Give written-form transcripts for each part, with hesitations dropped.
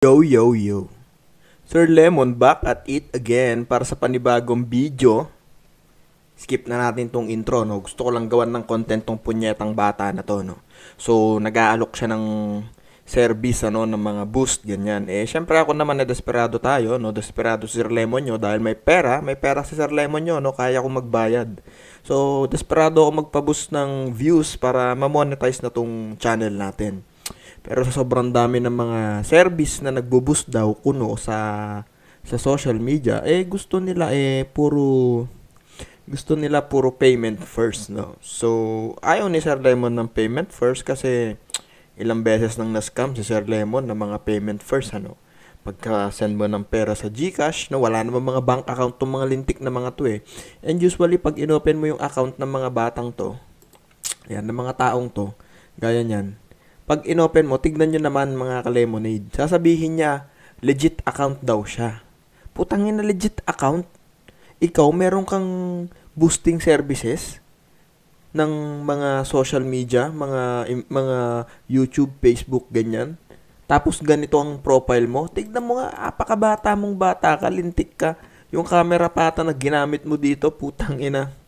Yo, yo, yo. Sir Lemon back at it again para sa panibagong video. Skip na natin tong intro, no? Gusto ko lang gawan ng content tong punyetang bata na to, no? So, nag-aalok siya ng service, ano, ng mga boost, ganyan. Syempre ako naman na desperado tayo, no? Desperado si Sir Lemon nyo dahil may pera si Sir Lemon nyo, no? Kaya ko magbayad. So, desperado ako magpa-boost ng views para ma-monetize na tong channel natin. Pero sa sobrang dami ng mga service na nagbo-boost daw kuno sa social media, gusto nila puro payment first, no. So, ayaw ni Sir Lemon ng payment first kasi ilang beses nang na-scam si Sir Lemon ng mga payment first, ano. Pagka-send mo ng pera sa GCash, no, wala namang mga bank account tong mga lintik na mga to eh. And usually, pag inopen mo yung account ng mga batang to, yan, ng mga taong to, gaya niyan, pag inopen mo, tignan nyo naman mga ka-lemonade. Sasabihin niya, legit account daw siya. Putangin na legit account. Ikaw, meron kang boosting services ng mga social media, mga YouTube, Facebook, ganyan. Tapos ganito ang profile mo. Tignan mo nga, apakabata mong bata ka, lintik ka. Yung camera pata na ginamit mo dito, putang ina.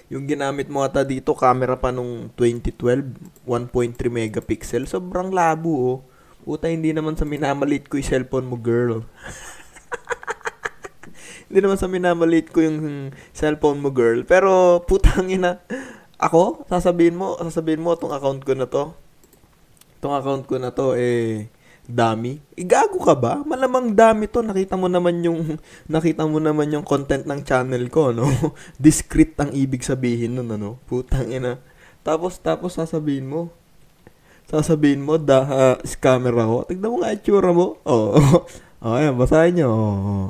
Yung ginamit mo ata dito, camera pa nung 2012, 1.3 megapixel. Sobrang labo, oh. Puta, hindi naman sa minamalit ko yung cellphone mo, girl. Hindi naman sa minamalit ko yung cellphone mo, girl. Pero, putang ina. Ako, sasabihin mo, itong account ko na to, dami. Gago ka ba? Malamang dami to. Nakita mo naman yung content ng channel ko, no? Discreet ang ibig sabihin nun, ano? Putang ina. Tapos sasabihin mo, scammer ako. Tignan mo nga itsura mo. Oo. Oh, ayan, basahin nyo. Oh.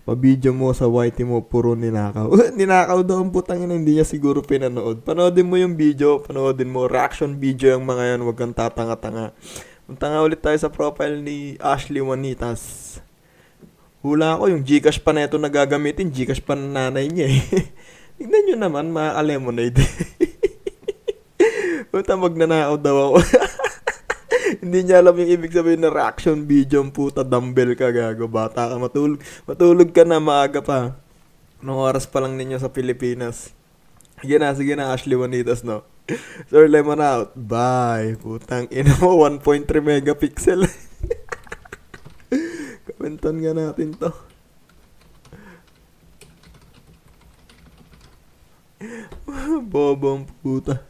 Pa-video mo sa YT mo, puro ninakaw. Ninakaw daw ang putang ina, hindi niya siguro pinanood. Panoodin mo yung video, panoodin mo. Reaction video yung mga yan, wag kang tatanga-tanga. Punta nga ulit tayo sa profile ni Ashley Juanitas. Hula ko, yung Gcash pa na ito na gagamitin. Gcash pa na nanay niya eh. Tignan nyo naman, mga ka-lemonade. Punta magnanakaw daw ako. Hindi niya alam yung ibig sabihin na reaction video. Ang puta, dumbbell ka, gago. Bata ka, matulog ka na, maaga pa. Anong oras pa lang ninyo sa Pilipinas? Sige na, Ashley Juanitas, no? Sir Lemon out. Bye. Putang ina mo, 1.3 megapixel. Kamentan nga natin to. Bobong puta.